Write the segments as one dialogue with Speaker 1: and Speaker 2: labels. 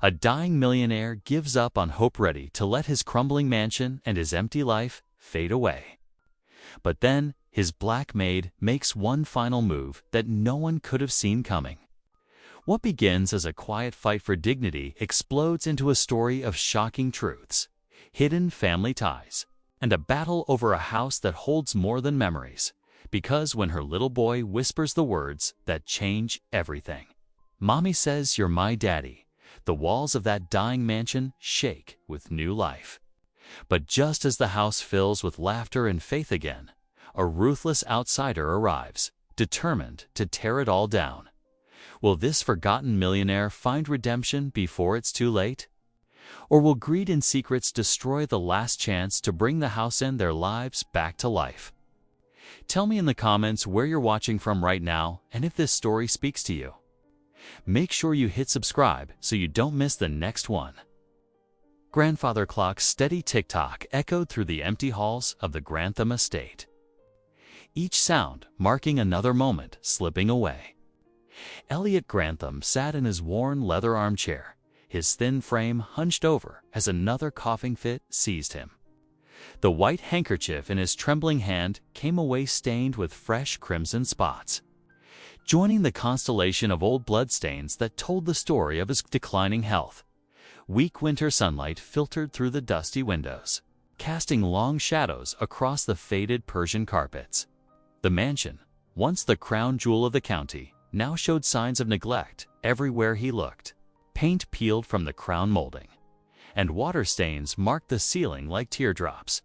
Speaker 1: A dying millionaire gives up on hope, ready to let his crumbling mansion and his empty life fade away. But then his black maid makes one final move that no one could have seen coming. What begins as a quiet fight for dignity explodes into a story of shocking truths, hidden family ties, and a battle over a house that holds more than memories. Because when her little boy whispers the words that change everything, "Mommy says you're my daddy," the walls of that dying mansion shake with new life. But just as the house fills with laughter and faith again, a ruthless outsider arrives, determined to tear it all down. Will this forgotten millionaire find redemption before it's too late? Or will greed and secrets destroy the last chance to bring the house and their lives back to life? Tell me in the comments where you're watching from right now and if this story speaks to you. Make sure you hit subscribe so you don't miss the next one. Grandfather clock's steady tick-tock echoed through the empty halls of the Grantham estate, each sound marking another moment slipping away. Elliot Grantham sat in his worn leather armchair, his thin frame hunched over as another coughing fit seized him. The white handkerchief in his trembling hand came away stained with fresh crimson spots, joining the constellation of old bloodstains that told the story of his declining health. Weak winter sunlight filtered through the dusty windows, casting long shadows across the faded Persian carpets. The mansion, once the crown jewel of the county, now showed signs of neglect everywhere he looked. Paint peeled from the crown molding, and water stains marked the ceiling like teardrops.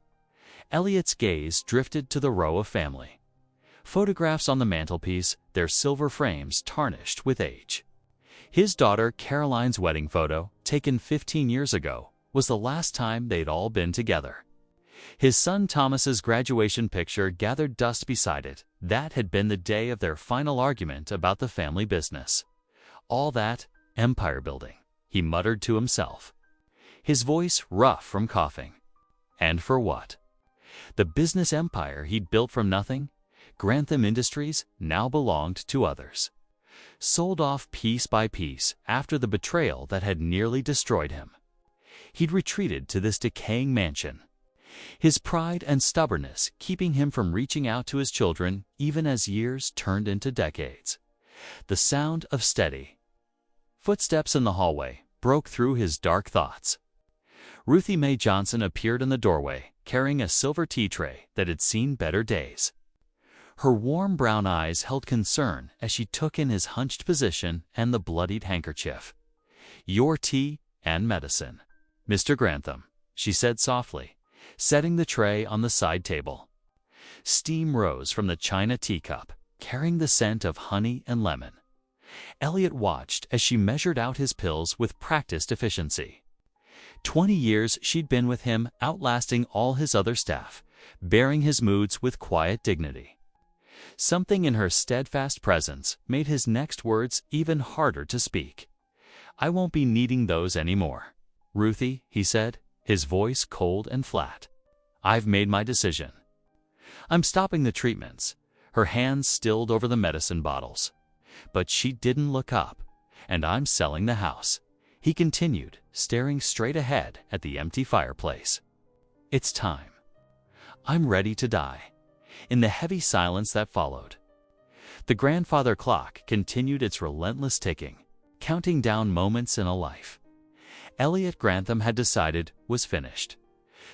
Speaker 1: Elliot's gaze drifted to the row of family photographs on the mantelpiece, their silver frames tarnished with age. His daughter Caroline's wedding photo, taken 15 years ago, was the last time they'd all been together. His son Thomas's graduation picture gathered dust beside it. That had been the day of their final argument about the family business. All that empire building, he muttered to himself, his voice rough from coughing. And for what? The business empire he'd built from nothing, Grantham Industries, now belonged to others. Sold off piece by piece after the betrayal that had nearly destroyed him. He'd retreated to this decaying mansion, his pride and stubbornness keeping him from reaching out to his children even as years turned into decades. The sound of steady footsteps in the hallway broke through his dark thoughts. Ruthie Mae Johnson appeared in the doorway, carrying a silver tea tray that had seen better days. Her warm brown eyes held concern as she took in his hunched position and the bloodied handkerchief. "Your tea and medicine, Mr. Grantham," she said softly, setting the tray on the side table. Steam rose from the china teacup, carrying the scent of honey and lemon. Elliot watched as she measured out his pills with practiced efficiency. 20 years she'd been with him, outlasting all his other staff, bearing his moods with quiet dignity. Something in her steadfast presence made his next words even harder to speak. "I won't be needing those anymore, Ruthie," he said, his voice cold and flat. "I've made my decision. I'm stopping the treatments." Her hands stilled over the medicine bottles. "But she didn't look up. And I'm selling the house," he continued, staring straight ahead at the empty fireplace. "It's time. I'm ready to die." In the heavy silence that followed, the grandfather clock continued its relentless ticking, counting down moments in a life Elliot Grantham had decided was finished.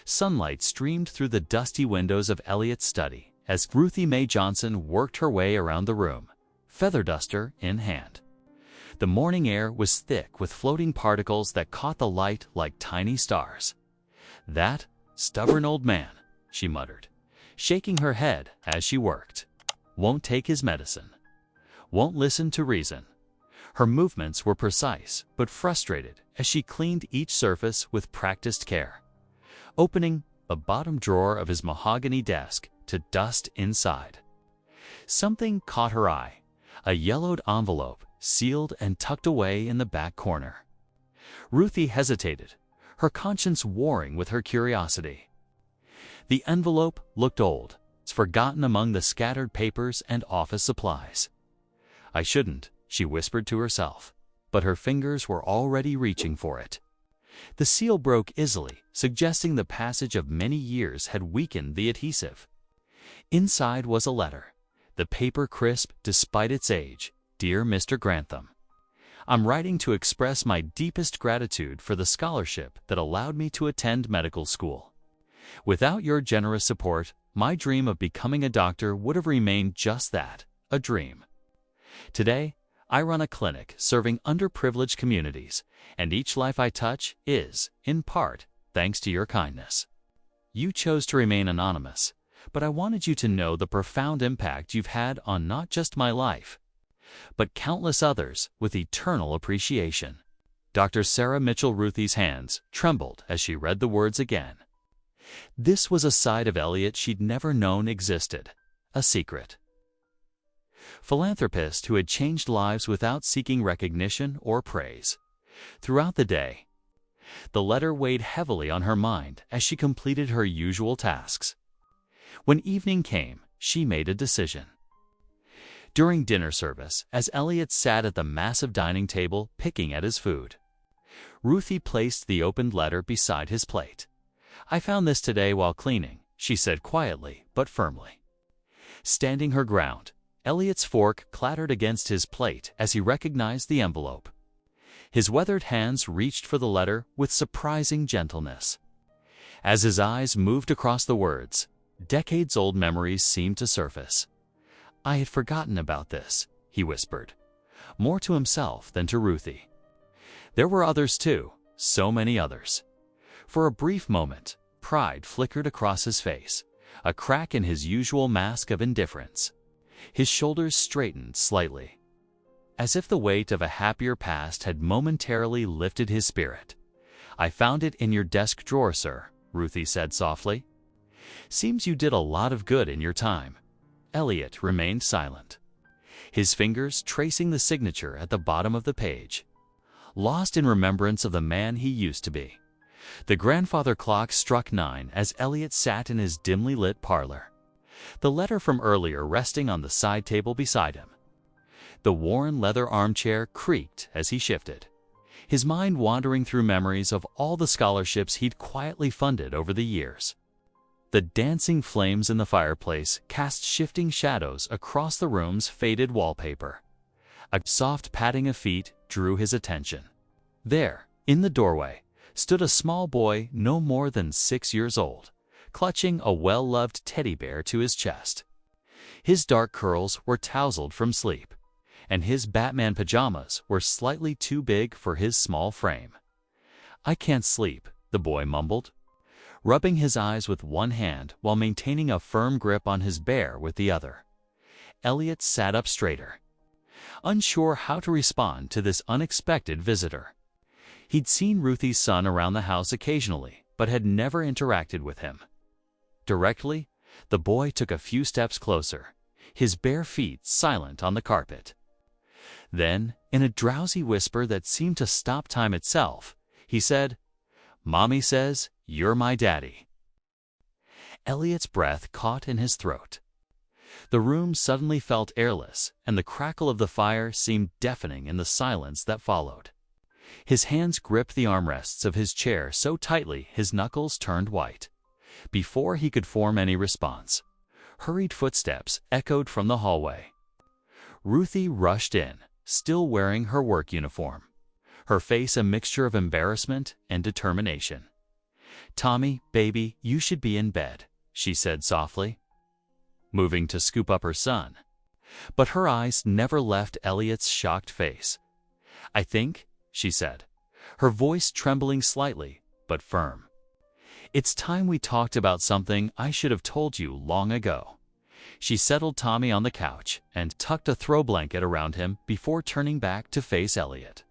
Speaker 1: Sunlight streamed through the dusty windows of Elliot's study as Ruthie Mae Johnson worked her way around the room, feather duster in hand. The morning air was thick with floating particles that caught the light like tiny stars. "That stubborn old man," she muttered, shaking her head as she worked. "Won't take his medicine. Won't listen to reason." Her movements were precise but frustrated as she cleaned each surface with practiced care, opening the bottom drawer of his mahogany desk to dust inside. Something caught her eye, a yellowed envelope sealed and tucked away in the back corner. Ruthie hesitated, her conscience warring with her curiosity. The envelope looked old, forgotten among the scattered papers and office supplies. "I shouldn't," she whispered to herself, but her fingers were already reaching for it. The seal broke easily, suggesting the passage of many years had weakened the adhesive. Inside was a letter, the paper crisp despite its age. Dear Mr. Grantham, I'm writing to express my deepest gratitude for the scholarship that allowed me to attend medical school. Without your generous support, my dream of becoming a doctor would have remained just that, a dream. Today, I run a clinic serving underprivileged communities, and each life I touch is, in part, thanks to your kindness. You chose to remain anonymous, but I wanted you to know the profound impact you've had on not just my life, but countless others with eternal appreciation. Dr. Sarah Mitchell Ruthie's hands trembled as she read the words again. This was a side of Elliot she'd never known existed, a secret. Philanthropist who had changed lives without seeking recognition or praise. Throughout the day, the letter weighed heavily on her mind as she completed her usual tasks. When evening came, she made a decision. During dinner service, as Elliot sat at the massive dining table picking at his food, Ruthie placed the opened letter beside his plate. I found this today while cleaning, she said quietly but firmly. Standing her ground, Elliot's fork clattered against his plate as he recognized the envelope. His weathered hands reached for the letter with surprising gentleness. As his eyes moved across the words, decades-old memories seemed to surface. I had forgotten about this, he whispered, more to himself than to Ruthie. There were others too, so many others. For a brief moment, pride flickered across his face, a crack in his usual mask of indifference. His shoulders straightened slightly, as if the weight of a happier past had momentarily lifted his spirit. I found it in your desk drawer, sir, Ruthie said softly. Seems you did a lot of good in your time. Elliot remained silent, his fingers tracing the signature at the bottom of the page, lost in remembrance of the man he used to be. The grandfather clock struck 9 as Elliot sat in his dimly lit parlor, the letter from earlier resting on the side table beside him. The worn leather armchair creaked as he shifted, his mind wandering through memories of all the scholarships he'd quietly funded over the years. The dancing flames in the fireplace cast shifting shadows across the room's faded wallpaper. A soft patting of feet drew his attention. There, in the doorway, stood a small boy no more than 6 years old, clutching a well-loved teddy bear to his chest. His dark curls were tousled from sleep, and his Batman pajamas were slightly too big for his small frame. I can't sleep, the boy mumbled, rubbing his eyes with one hand while maintaining a firm grip on his bear with the other. Elliot sat up straighter, unsure how to respond to this unexpected visitor. He'd seen Ruthie's son around the house occasionally, but had never interacted with him. Directly, the boy took a few steps closer, his bare feet silent on the carpet. Then, in a drowsy whisper that seemed to stop time itself, he said, "Mommy says you're my daddy." Elliot's breath caught in his throat. The room suddenly felt airless, and the crackle of the fire seemed deafening in the silence that followed. His hands gripped the armrests of his chair so tightly his knuckles turned white. Before he could form any response, hurried footsteps echoed from the hallway. Ruthie rushed in, still wearing her work uniform, her face a mixture of embarrassment and determination. "Tommy, baby, you should be in bed," she said softly, moving to scoop up her son. But her eyes never left Elliot's shocked face. "I think," she said, her voice trembling slightly, but firm, "it's time we talked about something I should have told you long ago." She settled Tommy on the couch and tucked a throw blanket around him before turning back to face Elliot.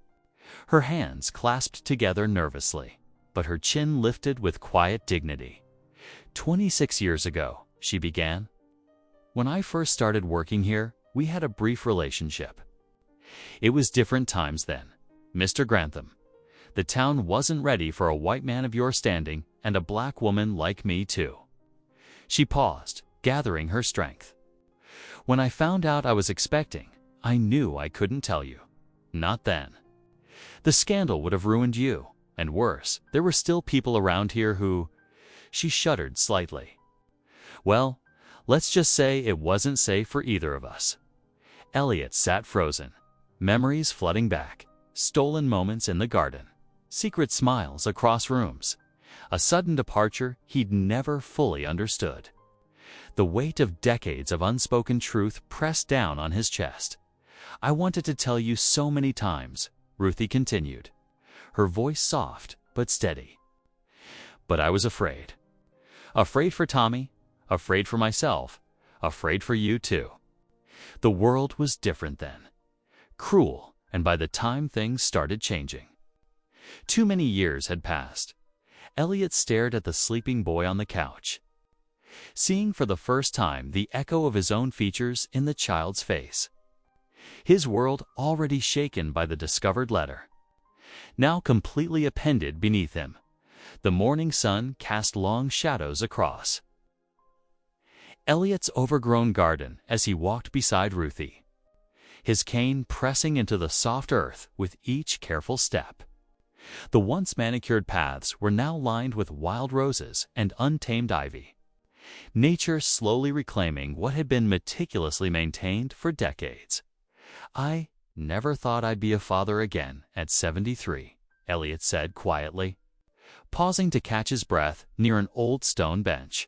Speaker 1: Her hands clasped together nervously, but her chin lifted with quiet dignity. 26 years ago, she began. When I first started working here, we had a brief relationship. It was different times then, Mr. Grantham. The town wasn't ready for a white man of your standing and a black woman like me too. She paused, gathering her strength. When I found out I was expecting, I knew I couldn't tell you. Not then. The scandal would have ruined you. And worse, there were still people around here who—" She shuddered slightly. "Well, let's just say it wasn't safe for either of us." Elliot sat frozen, memories flooding back, stolen moments in the garden, secret smiles across rooms, a sudden departure he'd never fully understood. The weight of decades of unspoken truth pressed down on his chest. "I wanted to tell you so many times," Ruthie continued, her voice soft but steady. "But I was afraid. Afraid for Tommy, afraid for myself, afraid for you too." The world was different then. Cruel, and by the time things started changing. Too many years had passed. Elliot stared at the sleeping boy on the couch, seeing for the first time the echo of his own features in the child's face. His world already shaken by the discovered letter, now completely appended beneath him. The morning sun cast long shadows across Elliot's overgrown garden as he walked beside Ruthie, his cane pressing into the soft earth with each careful step. The once manicured paths were now lined with wild roses and untamed ivy, nature slowly reclaiming what had been meticulously maintained for decades. "I never thought I'd be a father again at 73, Elliot said quietly, pausing to catch his breath near an old stone bench.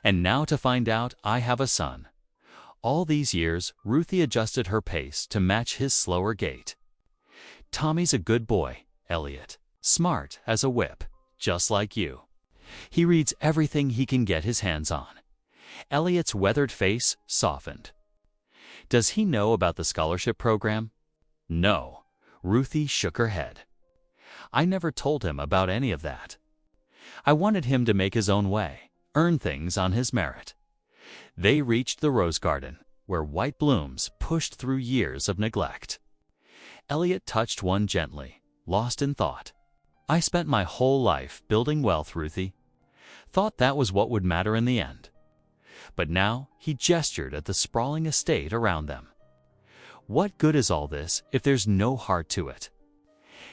Speaker 1: "And now to find out I have a son." All these years, Ruthie adjusted her pace to match his slower gait. "Tommy's a good boy, Elliot, smart as a whip, just like you. He reads everything he can get his hands on." Elliot's weathered face softened. "Does he know about the scholarship program?" "No." Ruthie shook her head. "I never told him about any of that. I wanted him to make his own way, earn things on his merit." They reached the rose garden, where white blooms pushed through years of neglect. Elliot touched one gently, lost in thought. "I spent my whole life building wealth, Ruthie. Thought that was what would matter in the end." But now he gestured at the sprawling estate around them. "What good is all this if there's no heart to it?"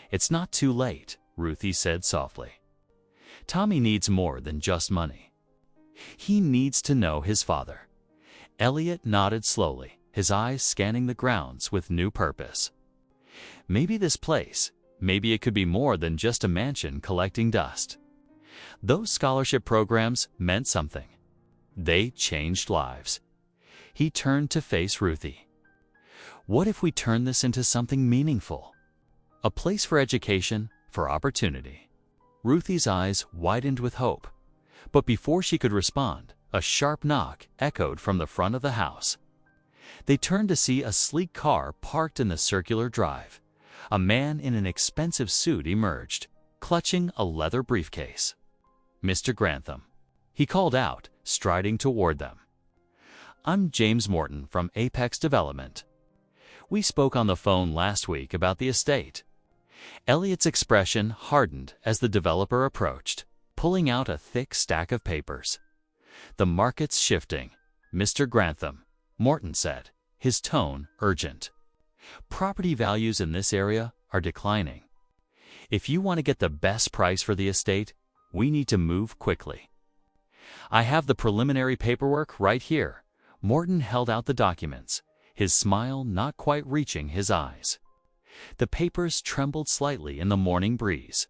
Speaker 1: "It's not too late," Ruthie said softly. "Tommy needs more than just money. He needs to know his father." Elliot nodded slowly, his eyes scanning the grounds with new purpose. Maybe this place, maybe it could be more than just a mansion collecting dust. Those scholarship programs meant something. They changed lives. He turned to face Ruthie. "What if we turn this into something meaningful? A place for education, for opportunity." Ruthie's eyes widened with hope. But before she could respond, a sharp knock echoed from the front of the house. They turned to see a sleek car parked in the circular drive. A man in an expensive suit emerged, clutching a leather briefcase. "Mr. Grantham," he called out, striding toward them. "I'm James Morton from Apex Development. We spoke on the phone last week about the estate." Elliot's expression hardened as the developer approached, pulling out a thick stack of papers. "The market's shifting, Mr. Grantham," Morton said, his tone urgent. "Property values in this area are declining. If you want to get the best price for the estate, we need to move quickly." "I have the preliminary paperwork right here." Morton held out the documents, his smile not quite reaching his eyes. The papers trembled slightly in the morning breeze.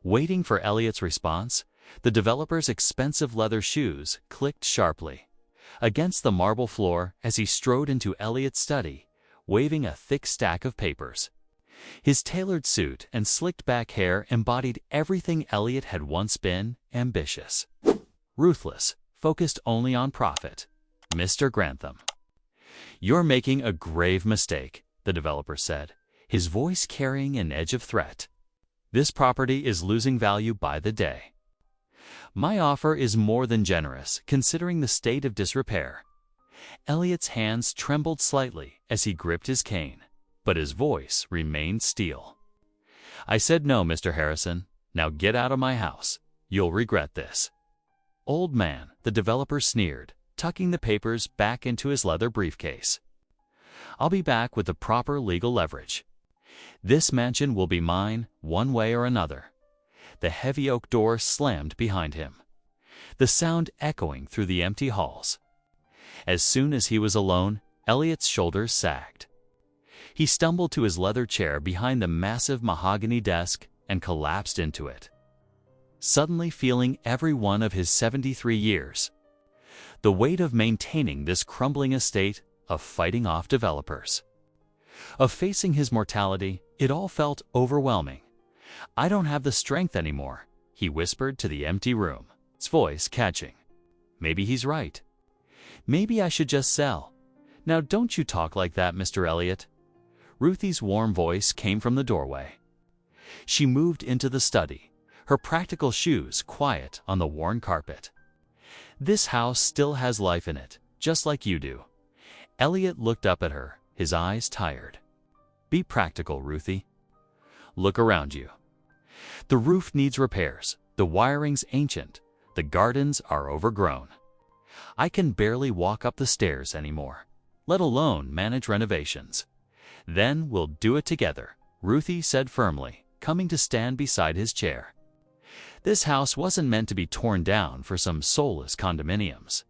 Speaker 1: Waiting for Elliot's response, the developer's expensive leather shoes clicked sharply against the marble floor as he strode into Elliot's study, waving a thick stack of papers. His tailored suit and slicked-back hair embodied everything Elliot had once been: ambitious, ruthless, focused only on profit. "Mr. Grantham, you're making a grave mistake," the developer said, his voice carrying an edge of threat. "This property is losing value by the day. My offer is more than generous, considering the state of disrepair." Elliot's hands trembled slightly as he gripped his cane, but his voice remained steel. "I said no, Mr. Harrison. Now get out of my house. You'll regret this." "Old man," the developer sneered, tucking the papers back into his leather briefcase. "I'll be back with the proper legal leverage." This mansion will be mine, one way or another. The heavy oak door slammed behind him, the sound echoing through the empty halls. As soon as he was alone, Elliot's shoulders sagged. He stumbled to his leather chair behind the massive mahogany desk and collapsed into it, suddenly feeling every one of his 73 years. The weight of maintaining this crumbling estate, of fighting off developers, of facing his mortality, it all felt overwhelming. "I don't have the strength anymore," he whispered to the empty room, his voice catching. Maybe he's right. Maybe I should just sell. "Now don't you talk like that, Mr. Elliot." Ruthie's warm voice came from the doorway. She moved into the study, her practical shoes quiet on the worn carpet. "This house still has life in it, just like you do." Elliot looked up at her, his eyes tired. "Be practical, Ruthie. Look around you. The roof needs repairs, the wiring's ancient, the gardens are overgrown. I can barely walk up the stairs anymore, let alone manage renovations." "Then we'll do it together," Ruthie said firmly, coming to stand beside his chair. This house wasn't meant to be torn down for some soulless condominiums.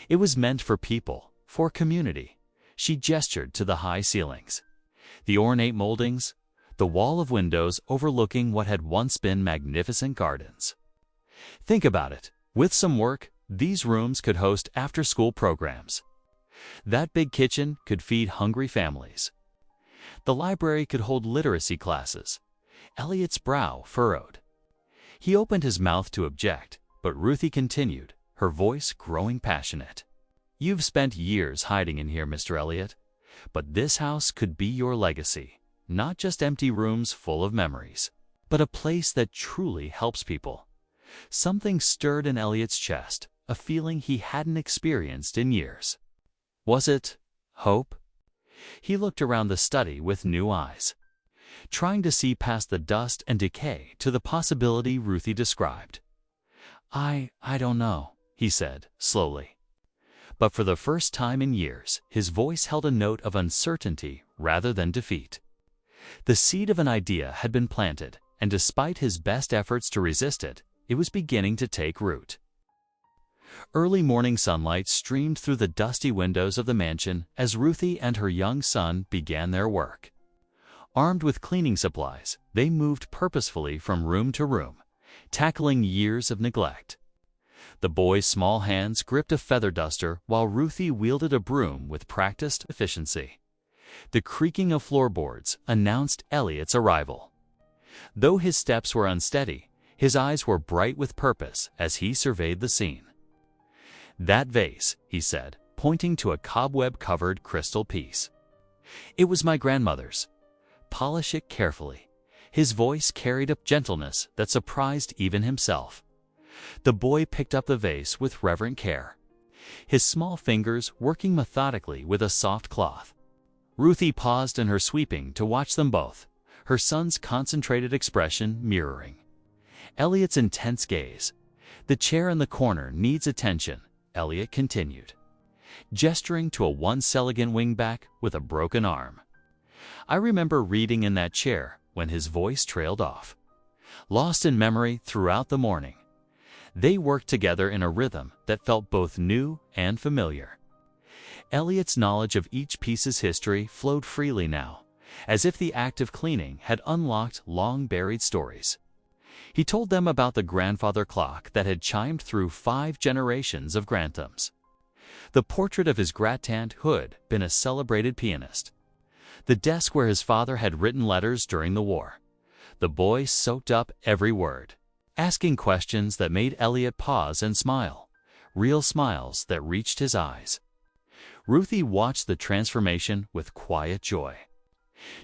Speaker 1: It was meant for people, for community. She gestured to the high ceilings, the ornate moldings, the wall of windows overlooking what had once been magnificent gardens. "Think about it. With some work, these rooms could host after-school programs. That big kitchen could feed hungry families. The library could hold literacy classes." Elliot's brow furrowed. He opened his mouth to object, but Ruthie continued, her voice growing passionate. "You've spent years hiding in here, Mr. Elliot, but this house could be your legacy. Not just empty rooms full of memories, but a place that truly helps people." Something stirred in Elliot's chest, a feeling he hadn't experienced in years. Was it hope? He looked around the study with new eyes, trying to see past the dust and decay to the possibility Ruthie described. I don't know," he said, slowly. But for the first time in years, his voice held a note of uncertainty rather than defeat. The seed of an idea had been planted, and despite his best efforts to resist it, it was beginning to take root. Early morning sunlight streamed through the dusty windows of the mansion as Ruthie and her young son began their work. Armed with cleaning supplies, they moved purposefully from room to room, tackling years of neglect. The boy's small hands gripped a feather duster while Ruthie wielded a broom with practiced efficiency. The creaking of floorboards announced Elliot's arrival. Though his steps were unsteady, his eyes were bright with purpose as he surveyed the scene. "That vase," he said, pointing to a cobweb-covered crystal piece. "It was my grandmother's. Polish it carefully." His voice carried a gentleness that surprised even himself. The boy picked up the vase with reverent care, his small fingers working methodically with a soft cloth. Ruthie paused in her sweeping to watch them both, her son's concentrated expression mirroring Elliot's intense gaze. "The chair in the corner needs attention," Elliot continued, gesturing to a once elegant wingback with a broken arm. "I remember reading in that chair," when his voice trailed off, lost in memory throughout the morning. They worked together in a rhythm that felt both new and familiar. Elliot's knowledge of each piece's history flowed freely now, as if the act of cleaning had unlocked long-buried stories. He told them about the grandfather clock that had chimed through 5 generations of Granthams, the portrait of his great-aunt who had been a celebrated pianist, the desk where his father had written letters during the war. The boy soaked up every word, asking questions that made Elliot pause and smile, real smiles that reached his eyes. Ruthie watched the transformation with quiet joy,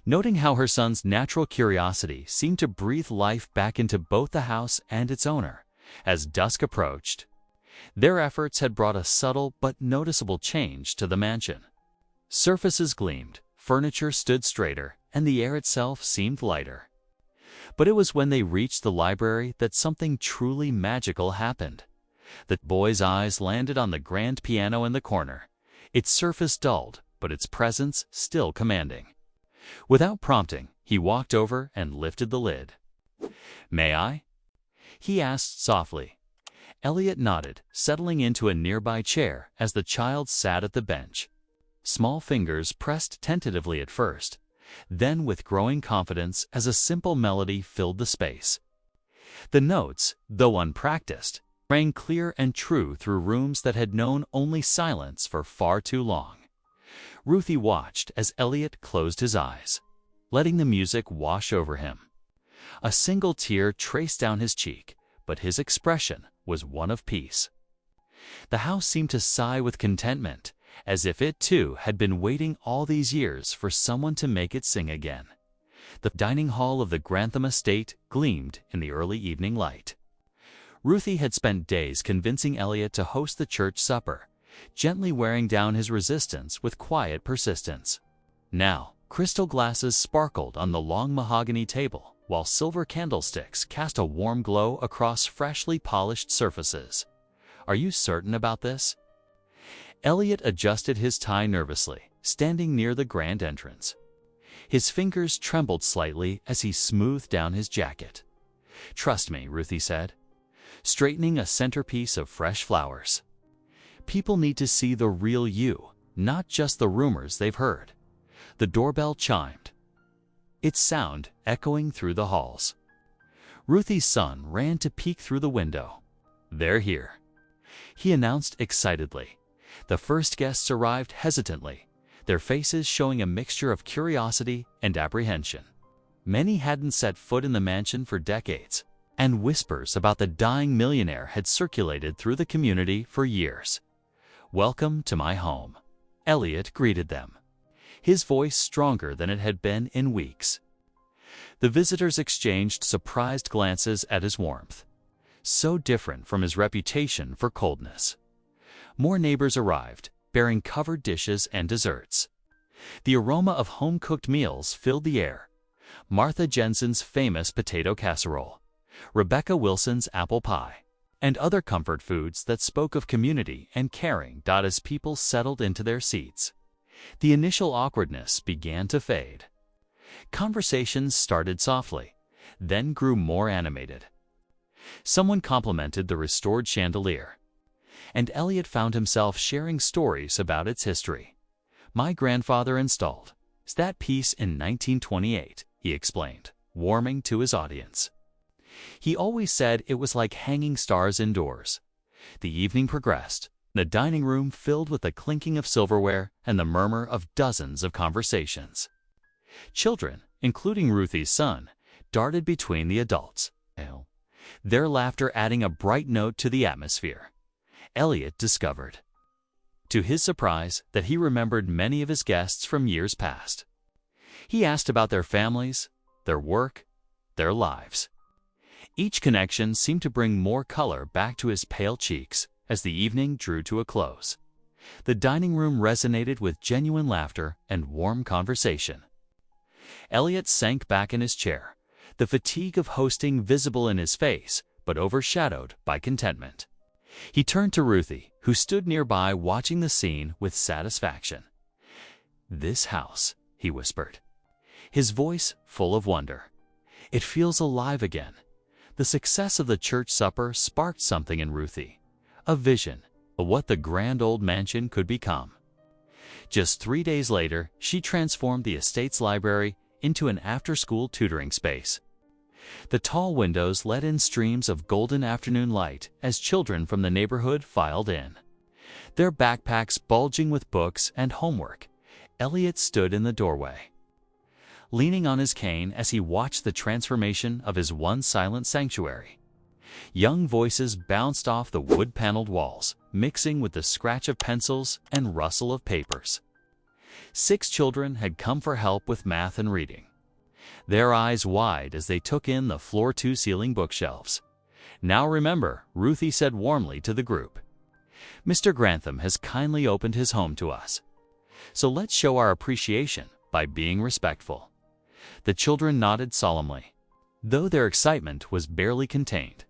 Speaker 1: noting how her son's natural curiosity seemed to breathe life back into both the house and its owner. As dusk approached, their efforts had brought a subtle but noticeable change to the mansion. Surfaces gleamed, furniture stood straighter, and the air itself seemed lighter. But it was when they reached the library that something truly magical happened. The boy's eyes landed on the grand piano in the corner, its surface dulled, but its presence still commanding. Without prompting, He walked over and lifted the lid. "May I?" he asked softly. Elliot nodded, settling into a nearby chair as the child sat at the bench. Small fingers pressed tentatively at first, then with growing confidence as a simple melody filled the space. The notes, though unpracticed, rang clear and true through rooms that had known only silence for far too long. Ruthie watched as Elliot closed his eyes, letting the music wash over him. A single tear traced down his cheek, but his expression was one of peace. The house seemed to sigh with contentment, as if it too had been waiting all these years for someone to make it sing again. The dining hall of the Grantham estate gleamed in the early evening light. Ruthie had spent days convincing Elliot to host the church supper, gently wearing down his resistance with quiet persistence. Now, crystal glasses sparkled on the long mahogany table, while silver candlesticks cast a warm glow across freshly polished surfaces. "Are you certain about this?" Elliot adjusted his tie nervously, standing near the grand entrance. His fingers trembled slightly as he smoothed down his jacket. "Trust me," Ruthie said, straightening a centerpiece of fresh flowers. "People need to see the real you, not just the rumors they've heard." The doorbell chimed, its sound echoing through the halls. Ruthie's son ran to peek through the window. "They're here," he announced excitedly. The first guests arrived hesitantly, their faces showing a mixture of curiosity and apprehension. Many hadn't set foot in the mansion for decades, and whispers about the dying millionaire had circulated through the community for years. "Welcome to my home," Elliot greeted them, his voice stronger than it had been in weeks. The visitors exchanged surprised glances at his warmth, so different from his reputation for coldness. More neighbors arrived, bearing covered dishes and desserts. The aroma of home-cooked meals filled the air. Martha Jensen's famous potato casserole, Rebecca Wilson's apple pie, and other comfort foods that spoke of community and caring. As people settled into their seats, the initial awkwardness began to fade. Conversations started softly, then grew more animated. Someone complimented the restored chandelier, and Elliot found himself sharing stories about its history. "My grandfather installed that piece in 1928, he explained, warming to his audience. "He always said it was like hanging stars indoors." The evening progressed, the dining room filled with the clinking of silverware and the murmur of dozens of conversations. Children, including Ruthie's son, darted between the adults, their laughter adding a bright note to the atmosphere. Elliot discovered, to his surprise, that he remembered many of his guests from years past. He asked about their families, their work, their lives. Each connection seemed to bring more color back to his pale cheeks as the evening drew to a close. The dining room resonated with genuine laughter and warm conversation. Elliot sank back in his chair, the fatigue of hosting visible in his face, but overshadowed by contentment. He turned to Ruthie, who stood nearby watching the scene with satisfaction. "This house," he whispered, his voice full of wonder. "It feels alive again." The success of the church supper sparked something in Ruthie, a vision of what the grand old mansion could become. Just 3 days later, she transformed the estate's library into an after-school tutoring space. The tall windows let in streams of golden afternoon light as children from the neighborhood filed in, their backpacks bulging with books and homework. Elliot stood in the doorway, leaning on his cane as he watched the transformation of his once silent sanctuary. Young voices bounced off the wood-paneled walls, mixing with the scratch of pencils and rustle of papers. 6 children had come for help with math and reading, their eyes wide as they took in the floor-to-ceiling bookshelves. "Now remember," Ruthie said warmly to the group, "Mr. Grantham has kindly opened his home to us. So let's show our appreciation by being respectful." The children nodded solemnly, though their excitement was barely contained.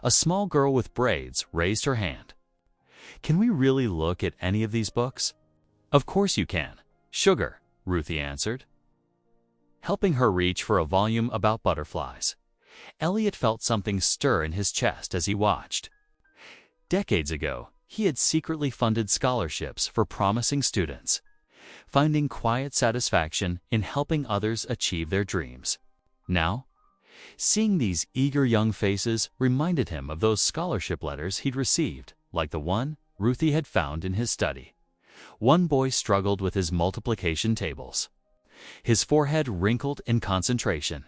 Speaker 1: A small girl with braids raised her hand. "Can we really look at any of these books?" "Of course you can, sugar," Ruthie answered, helping her reach for a volume about butterflies. Elliot felt something stir in his chest as he watched. Decades ago, he had secretly funded scholarships for promising students, finding quiet satisfaction in helping others achieve their dreams. Now, seeing these eager young faces reminded him of those scholarship letters he'd received, like the one Ruthie had found in his study. One boy struggled with his multiplication tables, his forehead wrinkled in concentration.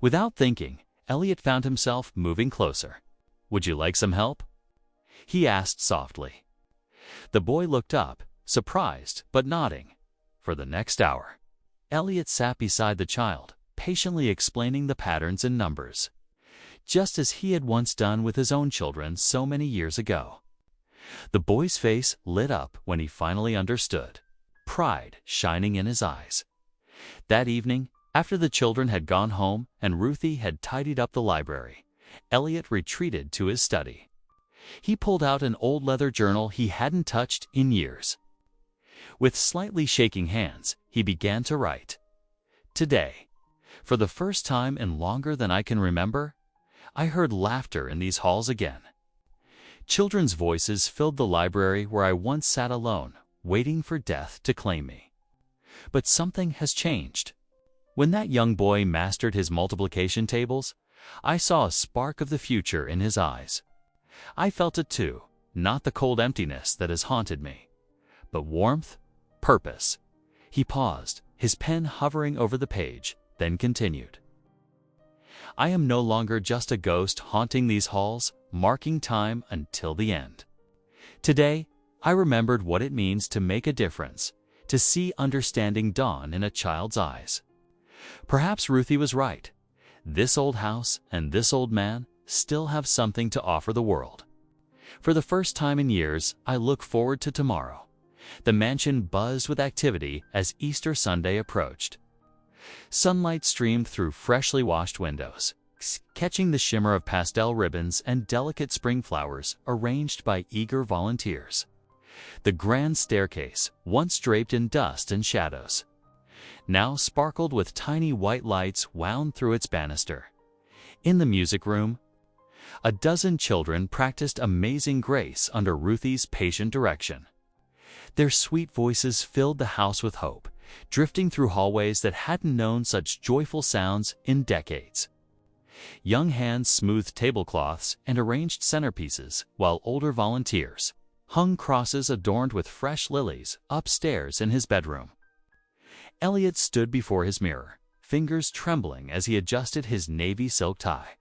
Speaker 1: Without thinking, Elliot found himself moving closer. "Would you like some help?" he asked softly. The boy looked up, surprised but nodding. For the next hour, Elliot sat beside the child, patiently explaining the patterns and numbers, just as he had once done with his own children so many years ago. The boy's face lit up when he finally understood, pride shining in his eyes. That evening, after the children had gone home and Ruthie had tidied up the library, Elliot retreated to his study. He pulled out an old leather journal he hadn't touched in years. With slightly shaking hands, he began to write. "Today, for the first time in longer than I can remember, I heard laughter in these halls again. Children's voices filled the library where I once sat alone, waiting for death to claim me. But something has changed. When that young boy mastered his multiplication tables, I saw a spark of the future in his eyes. I felt it too, not the cold emptiness that has haunted me, but warmth, purpose." He paused, his pen hovering over the page, then continued. "I am no longer just a ghost haunting these halls, marking time until the end. Today, I remembered what it means to make a difference, to see understanding dawn in a child's eyes. Perhaps Ruthie was right. This old house and this old man still have something to offer the world. For the first time in years, I look forward to tomorrow." The mansion buzzed with activity as Easter Sunday approached. Sunlight streamed through freshly washed windows, catching the shimmer of pastel ribbons and delicate spring flowers arranged by eager volunteers. The grand staircase, once draped in dust and shadows, now sparkled with tiny white lights wound through its banister. In the music room, a dozen children practiced Amazing Grace under Ruthie's patient direction. Their sweet voices filled the house with hope, drifting through hallways that hadn't known such joyful sounds in decades. Young hands smoothed tablecloths and arranged centerpieces, while older volunteers hung crosses adorned with fresh lilies upstairs in his bedroom. Elliot stood before his mirror, fingers trembling as he adjusted his navy silk tie.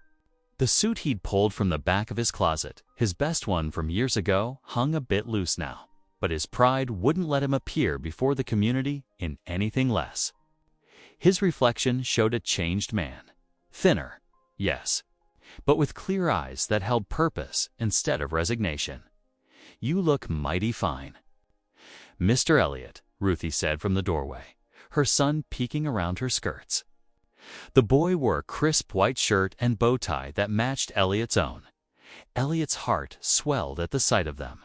Speaker 1: The suit he'd pulled from the back of his closet, his best one from years ago, hung a bit loose now, but his pride wouldn't let him appear before the community in anything less. His reflection showed a changed man. Thinner, yes, but with clear eyes that held purpose instead of resignation. "You look mighty fine, Mr. Elliot," Ruthie said from the doorway, her son peeking around her skirts. The boy wore a crisp white shirt and bow tie that matched Elliot's own. Elliot's heart swelled at the sight of them.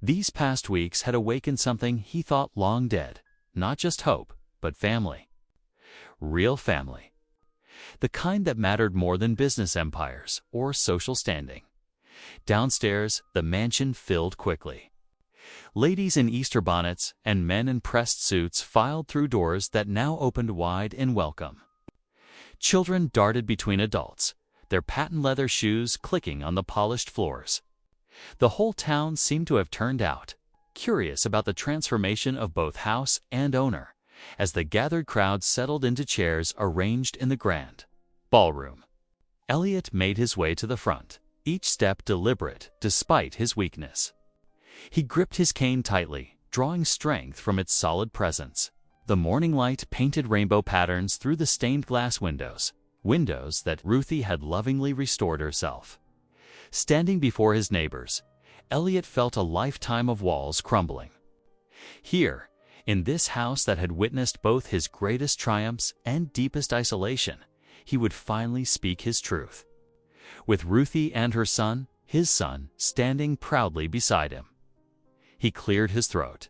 Speaker 1: These past weeks had awakened something he thought long dead, not just hope, but family. Real family. The kind that mattered more than business empires or social standing. Downstairs, the mansion filled quickly. Ladies in Easter bonnets and men in pressed suits filed through doors that now opened wide in welcome. Children darted between adults, their patent leather shoes clicking on the polished floors. The whole town seemed to have turned out, curious about the transformation of both house and owner, as the gathered crowd settled into chairs arranged in the grand ballroom. Elliot made his way to the front, each step deliberate despite his weakness. He gripped his cane tightly, drawing strength from its solid presence. The morning light painted rainbow patterns through the stained glass windows that Ruthie had lovingly restored herself. Standing before his neighbors, Elliot felt a lifetime of walls crumbling. Here, in this house that had witnessed both his greatest triumphs and deepest isolation, he would finally speak his truth. With Ruthie and her son, his son, standing proudly beside him. He cleared his throat.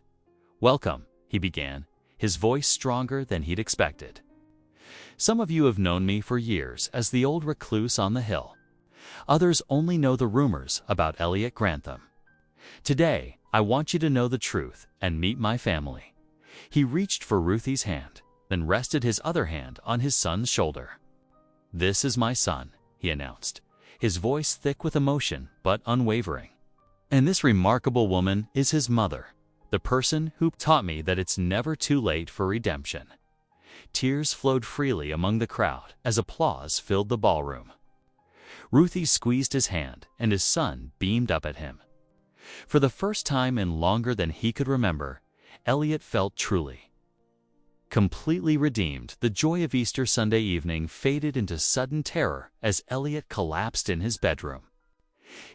Speaker 1: "Welcome," he began, his voice stronger than he'd expected. Some of you have known me for years as the old recluse on the hill. Others only know the rumors about Elliot Grantham. Today, I want you to know the truth and meet my family." He reached for Ruthie's hand, then rested his other hand on his son's shoulder. "This is my son," he announced, his voice thick with emotion but unwavering. "And this remarkable woman is his mother, the person who taught me that it's never too late for redemption." Tears flowed freely among the crowd as applause filled the ballroom. Ruthie squeezed his hand, and his son beamed up at him. For the first time in longer than he could remember, Elliot felt truly, completely redeemed. The joy of Easter Sunday evening faded into sudden terror as Elliot collapsed in his bedroom.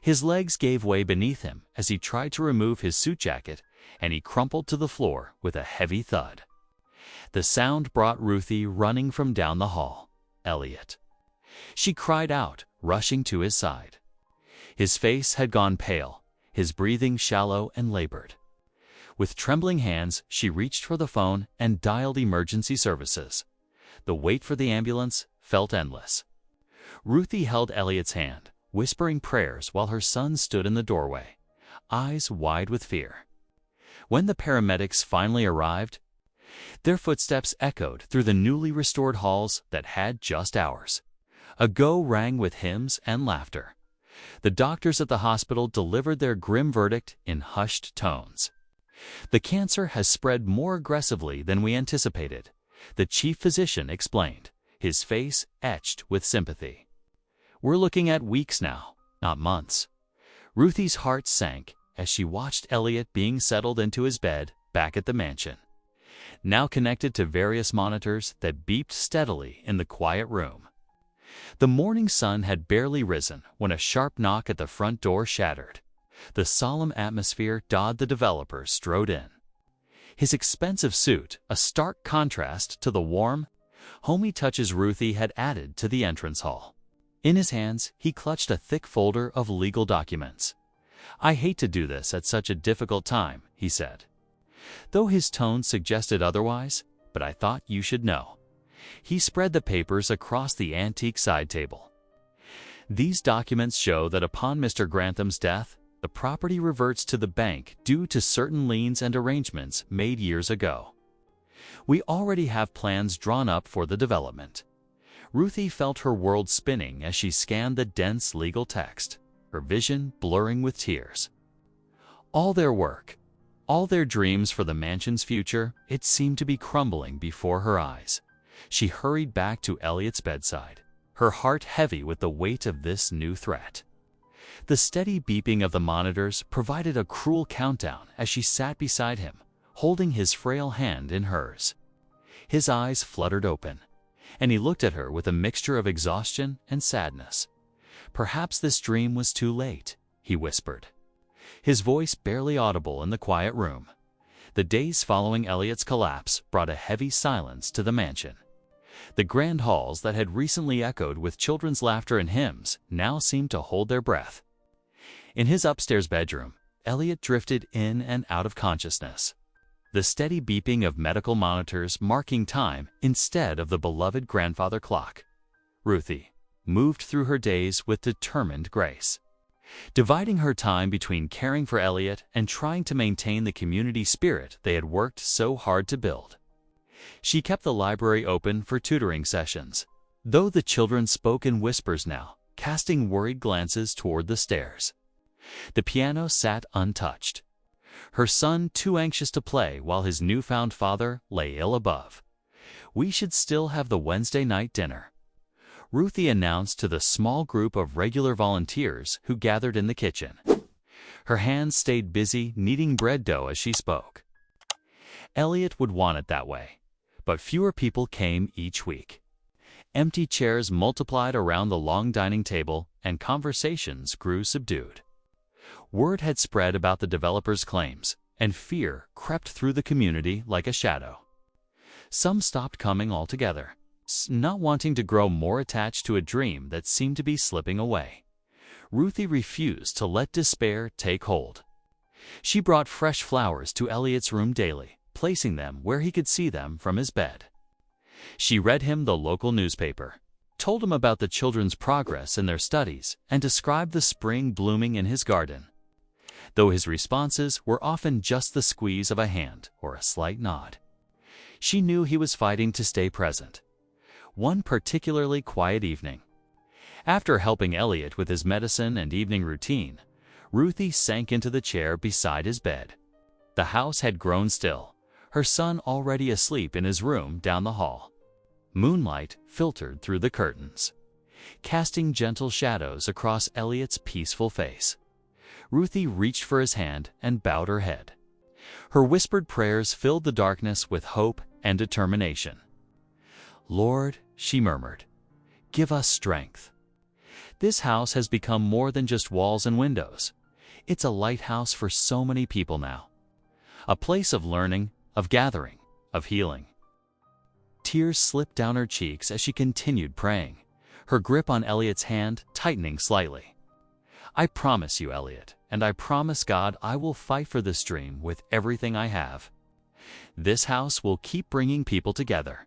Speaker 1: His legs gave way beneath him as he tried to remove his suit jacket, and he crumpled to the floor with a heavy thud. The sound brought Ruthie running from down the hall. "Elliot!" She cried out, rushing to his side. His face had gone pale, his breathing shallow and labored. With trembling hands, she reached for the phone and dialed emergency services. The wait for the ambulance felt endless. Ruthie held Elliot's hand, whispering prayers while her son stood in the doorway, eyes wide with fear. When the paramedics finally arrived, their footsteps echoed through the newly restored halls that had just hours ago rang with hymns and laughter. The doctors at the hospital delivered their grim verdict in hushed tones. "The cancer has spread more aggressively than we anticipated," the chief physician explained, his face etched with sympathy. "We're looking at weeks now, not months." Ruthie's heart sank as she watched Elliot being settled into his bed back at the mansion, now connected to various monitors that beeped steadily in the quiet room. The morning sun had barely risen when a sharp knock at the front door shattered. The solemn atmosphere Dodd the developer strode in. His expensive suit, a stark contrast to the warm, homey touches Ruthie had added to the entrance hall. In his hands, he clutched a thick folder of legal documents. "I hate to do this at such a difficult time," he said, though his tone suggested otherwise, "but I thought you should know." He spread the papers across the antique side table. "These documents show that upon Mr. Grantham's death, the property reverts to the bank due to certain liens and arrangements made years ago. We already have plans drawn up for the development." Ruthie felt her world spinning as she scanned the dense legal text, her vision blurring with tears. All their work, all their dreams for the mansion's future, it seemed to be crumbling before her eyes. She hurried back to Elliot's bedside, her heart heavy with the weight of this new threat. The steady beeping of the monitors provided a cruel countdown as she sat beside him, holding his frail hand in hers. His eyes fluttered open, and he looked at her with a mixture of exhaustion and sadness. "Perhaps this dream was too late," he whispered, his voice barely audible in the quiet room. The days following Elliot's collapse brought a heavy silence to the mansion. The grand halls that had recently echoed with children's laughter and hymns now seemed to hold their breath. In his upstairs bedroom, Elliot drifted in and out of consciousness, the steady beeping of medical monitors marking time instead of the beloved grandfather clock. Ruthie moved through her days with determined grace, dividing her time between caring for Elliot and trying to maintain the community spirit they had worked so hard to build. She kept the library open for tutoring sessions, though the children spoke in whispers now, casting worried glances toward the stairs. The piano sat untouched, her son too anxious to play while his newfound father lay ill above. "We should still have the Wednesday night dinner," Ruthie announced to the small group of regular volunteers who gathered in the kitchen. Her hands stayed busy kneading bread dough as she spoke. Elliot would want it that way, but fewer people came each week. Empty chairs multiplied around the long dining table, and conversations grew subdued. Word had spread about the developer's claims, and fear crept through the community like a shadow. Some stopped coming altogether, not wanting to grow more attached to a dream that seemed to be slipping away. Ruthie refused to let despair take hold. She brought fresh flowers to Elliot's room daily, placing them where he could see them from his bed. She read him the local newspaper, told him about the children's progress in their studies, and described the spring blooming in his garden. Though his responses were often just the squeeze of a hand or a slight nod, she knew he was fighting to stay present. One particularly quiet evening, after helping Elliot with his medicine and evening routine, Ruthie sank into the chair beside his bed. The house had grown still, her son already asleep in his room down the hall. Moonlight filtered through the curtains, casting gentle shadows across Elliot's peaceful face. Ruthie reached for his hand and bowed her head. Her whispered prayers filled the darkness with hope and determination. "Lord," she murmured, "give us strength." This house has become more than just walls and windows. It's a lighthouse for so many people now. A place of learning, of gathering, of healing. Tears slipped down her cheeks as she continued praying, her grip on Elliot's hand tightening slightly. "I promise you, Elliot, and I promise God I will fight for this dream with everything I have. This house will keep bringing people together.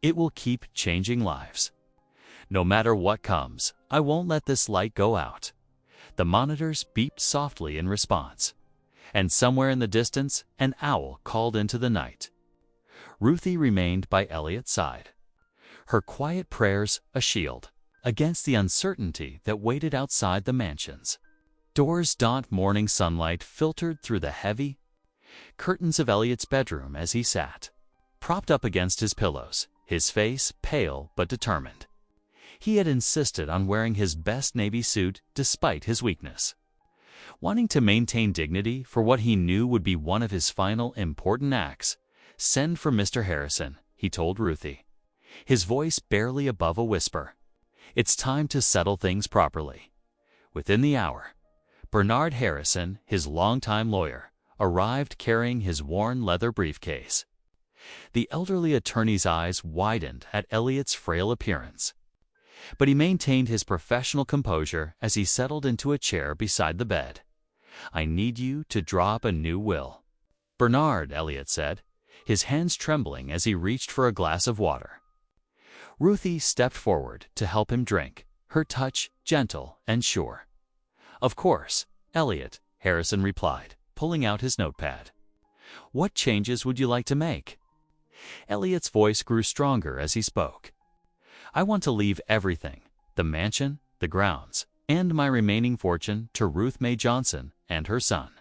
Speaker 1: It will keep changing lives. No matter what comes, I won't let this light go out." The monitors beeped softly in response, and somewhere in the distance, an owl called into the night. Ruthie remained by Elliot's side, her quiet prayers a shield against the uncertainty that waited outside the mansions. Doors' daunt morning sunlight filtered through the heavy curtains of Elliot's bedroom as he sat, propped up against his pillows, his face pale but determined. He had insisted on wearing his best navy suit despite his weakness. Wanting to maintain dignity for what he knew would be one of his final important acts, "Send for Mr. Harrison," he told Ruthie, his voice barely above a whisper. "It's time to settle things properly." Within the hour, Bernard Harrison, his longtime lawyer, arrived carrying his worn leather briefcase. The elderly attorney's eyes widened at Elliot's frail appearance, but he maintained his professional composure as he settled into a chair beside the bed. "I need you to draw up a new will." "Bernard," Elliot said, his hands trembling as he reached for a glass of water. Ruthie stepped forward to help him drink, her touch gentle and sure. "Of course, Elliot," Harrison replied, pulling out his notepad. "What changes would you like to make?" Elliot's voice grew stronger as he spoke. "I want to leave everything, the mansion, the grounds, and my remaining fortune to Ruth Mae Johnson and her son."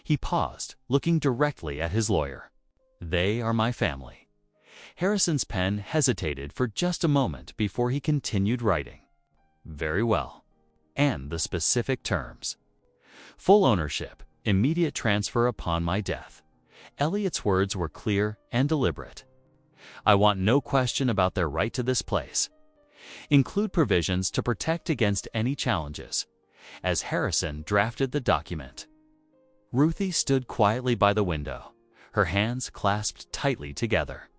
Speaker 1: He paused, looking directly at his lawyer. "They are my family." Harrison's pen hesitated for just a moment before he continued writing. "Very well. And the specific terms." "Full ownership, immediate transfer upon my death." Elliot's words were clear and deliberate. "I want no question about their right to this place. Include provisions to protect against any challenges." As Harrison drafted the document, Ruthie stood quietly by the window, her hands clasped tightly together.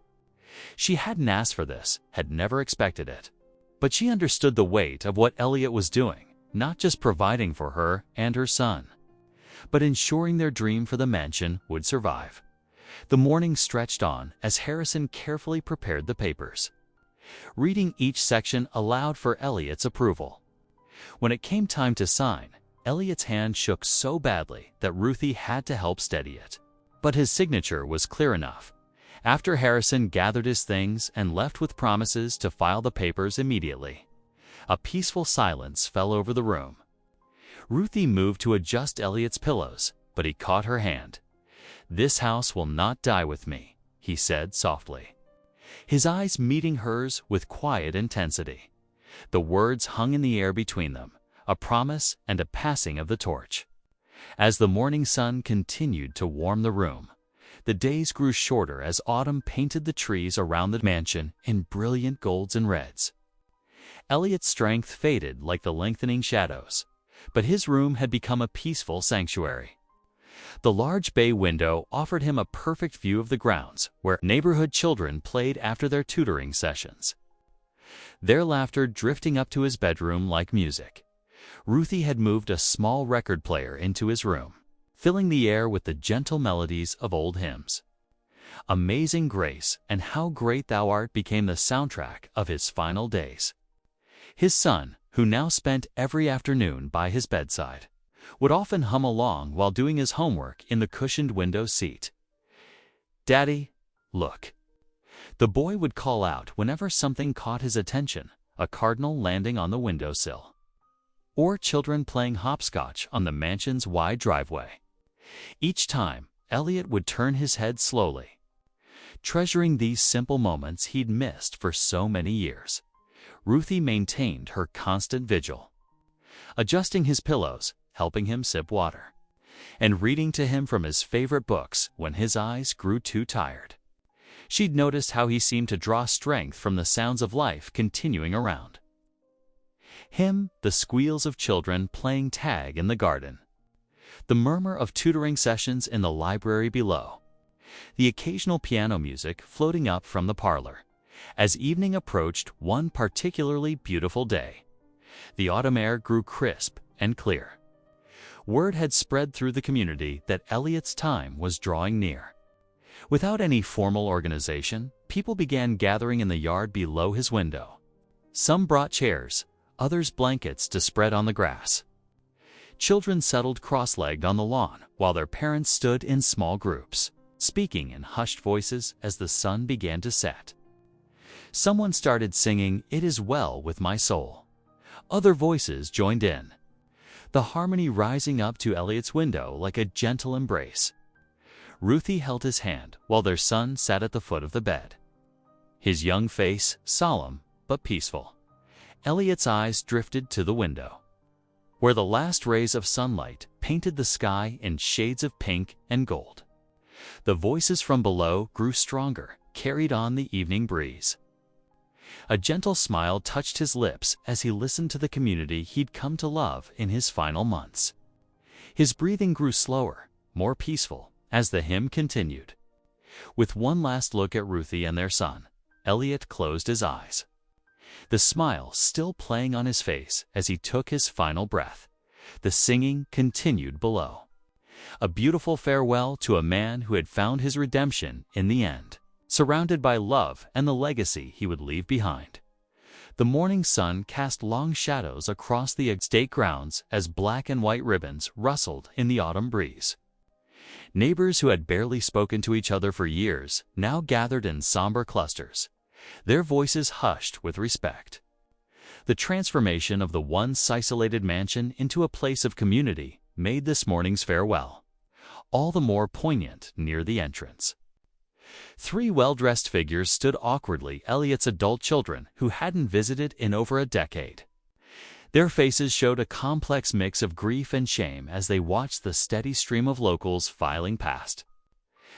Speaker 1: She hadn't asked for this, had never expected it, but she understood the weight of what Elliot was doing, not just providing for her and her son, but ensuring their dream for the mansion would survive. The morning stretched on as Harrison carefully prepared the papers. Reading each section allowed for Elliot's approval. When it came time to sign, Elliot's hand shook so badly that Ruthie had to help steady it. But his signature was clear enough. After Harrison gathered his things and left with promises to file the papers immediately, a peaceful silence fell over the room. Ruthie moved to adjust Elliot's pillows, but he caught her hand. "This house will not die with me," he said softly, his eyes meeting hers with quiet intensity. The words hung in the air between them, a promise and a passing of the torch. As the morning sun continued to warm the room, the days grew shorter as autumn painted the trees around the mansion in brilliant golds and reds. Elliot's strength faded like the lengthening shadows, but his room had become a peaceful sanctuary. The large bay window offered him a perfect view of the grounds where neighborhood children played after their tutoring sessions, their laughter drifting up to his bedroom like music. Ruthie had moved a small record player into his room, filling the air with the gentle melodies of old hymns. Amazing Grace and How Great Thou Art became the soundtrack of his final days. His son, who now spent every afternoon by his bedside, would often hum along while doing his homework in the cushioned window seat. "Daddy, look." The boy would call out whenever something caught his attention, a cardinal landing on the windowsill, or children playing hopscotch on the mansion's wide driveway. Each time, Elliot would turn his head slowly, treasuring these simple moments he'd missed for so many years. Ruthie maintained her constant vigil, adjusting his pillows, helping him sip water, and reading to him from his favorite books when his eyes grew too tired. She'd noticed how he seemed to draw strength from the sounds of life continuing around him, the squeals of children playing tag in the garden, the murmur of tutoring sessions in the library below, the occasional piano music floating up from the parlor. As evening approached one particularly beautiful day, the autumn air grew crisp and clear. Word had spread through the community that Elliot's time was drawing near. Without any formal organization, people began gathering in the yard below his window. Some brought chairs, others blankets to spread on the grass. Children settled cross-legged on the lawn, while their parents stood in small groups, speaking in hushed voices as the sun began to set. Someone started singing, "It is well with my soul." Other voices joined in, the harmony rising up to Elliot's window like a gentle embrace. Ruthie held his hand while their son sat at the foot of the bed, his young face solemn but peaceful. Elliot's eyes drifted to the window, where the last rays of sunlight painted the sky in shades of pink and gold. The voices from below grew stronger, carried on the evening breeze. A gentle smile touched his lips as he listened to the community he'd come to love in his final months. His breathing grew slower, more peaceful, as the hymn continued. With one last look at Ruthie and their son, Elliot closed his eyes, the smile still playing on his face as he took his final breath. The singing continued below, a beautiful farewell to a man who had found his redemption in the end, surrounded by love and the legacy he would leave behind. The morning sun cast long shadows across the estate grounds as black and white ribbons rustled in the autumn breeze. Neighbors who had barely spoken to each other for years now gathered in somber clusters, their voices hushed with respect. The transformation of the once isolated mansion into a place of community made this morning's farewell all the more poignant near the entrance. Three well-dressed figures stood awkwardly Elliot's adult children who hadn't visited in over a decade. Their faces showed a complex mix of grief and shame as they watched the steady stream of locals filing past.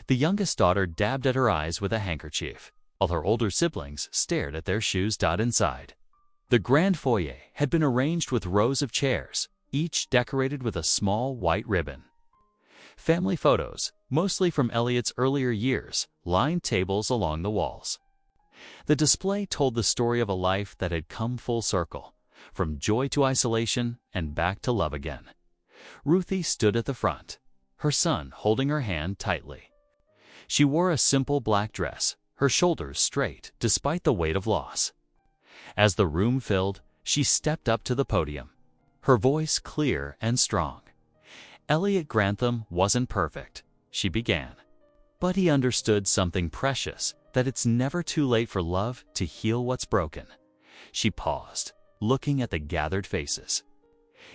Speaker 1: The youngest daughter dabbed at her eyes with a handkerchief, while her older siblings stared at their shoes inside. The grand foyer had been arranged with rows of chairs, each decorated with a small white ribbon. Family photos, mostly from Elliot's earlier years, lined tables along the walls. The display told the story of a life that had come full circle, from joy to isolation and back to love again. Ruthie stood at the front, her son holding her hand tightly. She wore a simple black dress, her shoulders straight despite the weight of loss. As the room filled, she stepped up to the podium, her voice clear and strong. "Elliot Grantham wasn't perfect," she began, "but he understood something precious, that it's never too late for love to heal what's broken." She paused, looking at the gathered faces.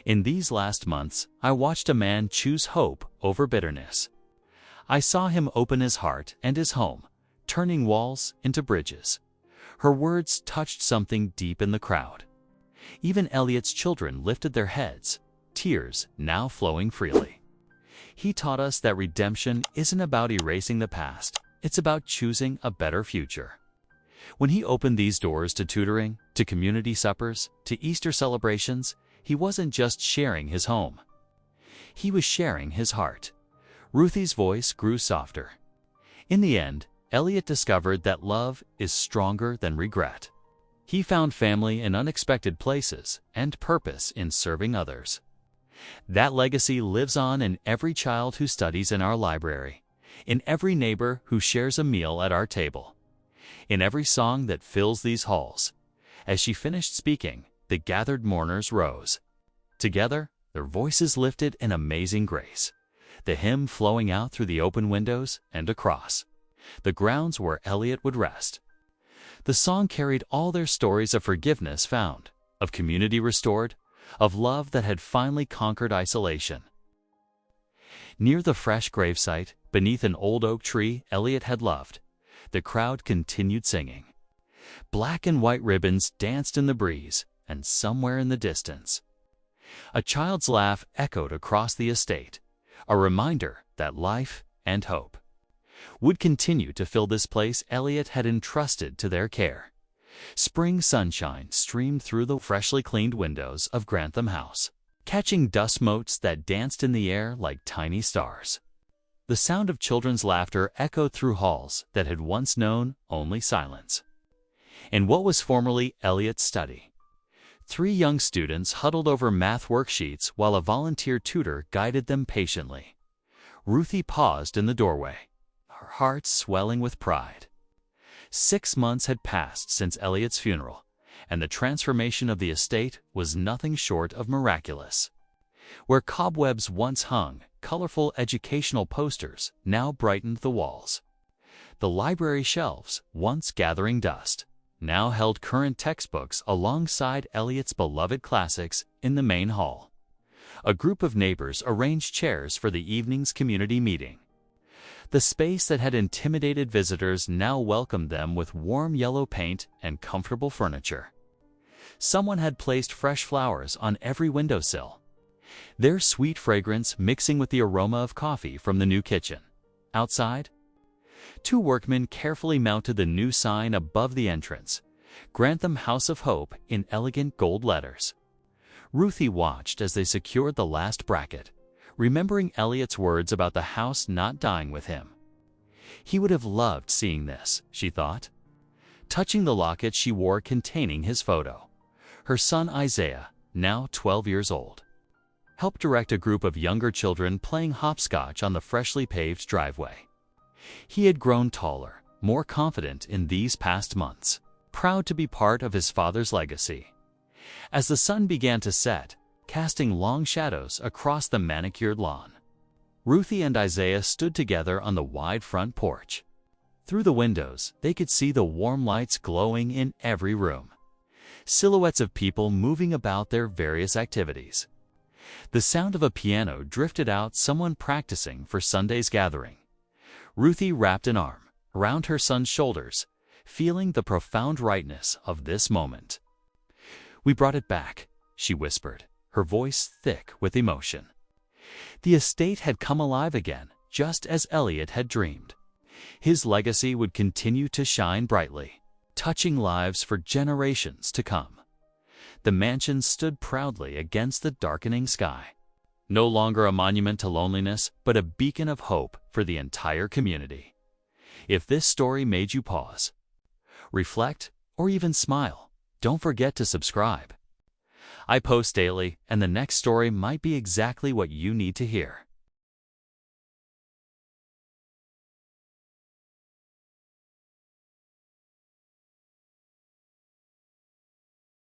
Speaker 1: "In these last months, I watched a man choose hope over bitterness. I saw him open his heart and his home, turning walls into bridges." Her words touched something deep in the crowd. Even Elliot's children lifted their heads, tears now flowing freely. "He taught us that redemption isn't about erasing the past, it's about choosing a better future." When he opened these doors to tutoring, to community suppers, to Easter celebrations, he wasn't just sharing his home. He was sharing his heart. Ruthie's voice grew softer. In the end, Elliot discovered that love is stronger than regret. He found family in unexpected places and purpose in serving others. That legacy lives on in every child who studies in our library, in every neighbor who shares a meal at our table, in every song that fills these halls. As she finished speaking, the gathered mourners rose. Together, their voices lifted in amazing grace, the hymn flowing out through the open windows and across the grounds where Elliot would rest. The song carried all their stories of forgiveness found, of community restored, of love that had finally conquered isolation. Near the fresh gravesite, beneath an old oak tree Elliot had loved, the crowd continued singing. Black and white ribbons danced in the breeze, and somewhere in the distance, a child's laugh echoed across the estate, a reminder that life and hope would continue to fill this place Elliot had entrusted to their care. Spring sunshine streamed through the freshly cleaned windows of Grantham House, catching dust motes that danced in the air like tiny stars. The sound of children's laughter echoed through halls that had once known only silence. In what was formerly Elliot's study, 3 young students huddled over math worksheets while a volunteer tutor guided them patiently. Ruthie paused in the doorway, her heart swelling with pride. 6 months had passed since Elliot's funeral, and the transformation of the estate was nothing short of miraculous. Where cobwebs once hung, colorful educational posters now brightened the walls. The library shelves, once gathering dust, now held current textbooks alongside Elliot's beloved classics in the main hall. A group of neighbors arranged chairs for the evening's community meeting. The space that had intimidated visitors now welcomed them with warm yellow paint and comfortable furniture. Someone had placed fresh flowers on every windowsill, their sweet fragrance mixing with the aroma of coffee from the new kitchen. Outside, 2 workmen carefully mounted the new sign above the entrance, Grantham House of Hope in elegant gold letters. Ruthie watched as they secured the last bracket, remembering Elliot's words about the house not dying with him. He would have loved seeing this, she thought. Touching the locket she wore containing his photo, her son Isaiah, now 12 years old, helped direct a group of younger children playing hopscotch on the freshly paved driveway. He had grown taller, more confident in these past months, proud to be part of his father's legacy. As the sun began to set, casting long shadows across the manicured lawn, Ruthie and Isaiah stood together on the wide front porch. Through the windows, they could see the warm lights glowing in every room, silhouettes of people moving about their various activities. The sound of a piano drifted out, someone practicing for Sunday's gathering. Ruthie wrapped an arm around her son's shoulders, feeling the profound rightness of this moment. "We brought it back," she whispered, her voice thick with emotion. The estate had come alive again, just as Elliot had dreamed. His legacy would continue to shine brightly, touching lives for generations to come. The mansion stood proudly against the darkening sky, no longer a monument to loneliness, but a beacon of hope for the entire community. If this story made you pause, reflect, or even smile, don't forget to subscribe. I post daily, and the next story might be exactly what you need to hear.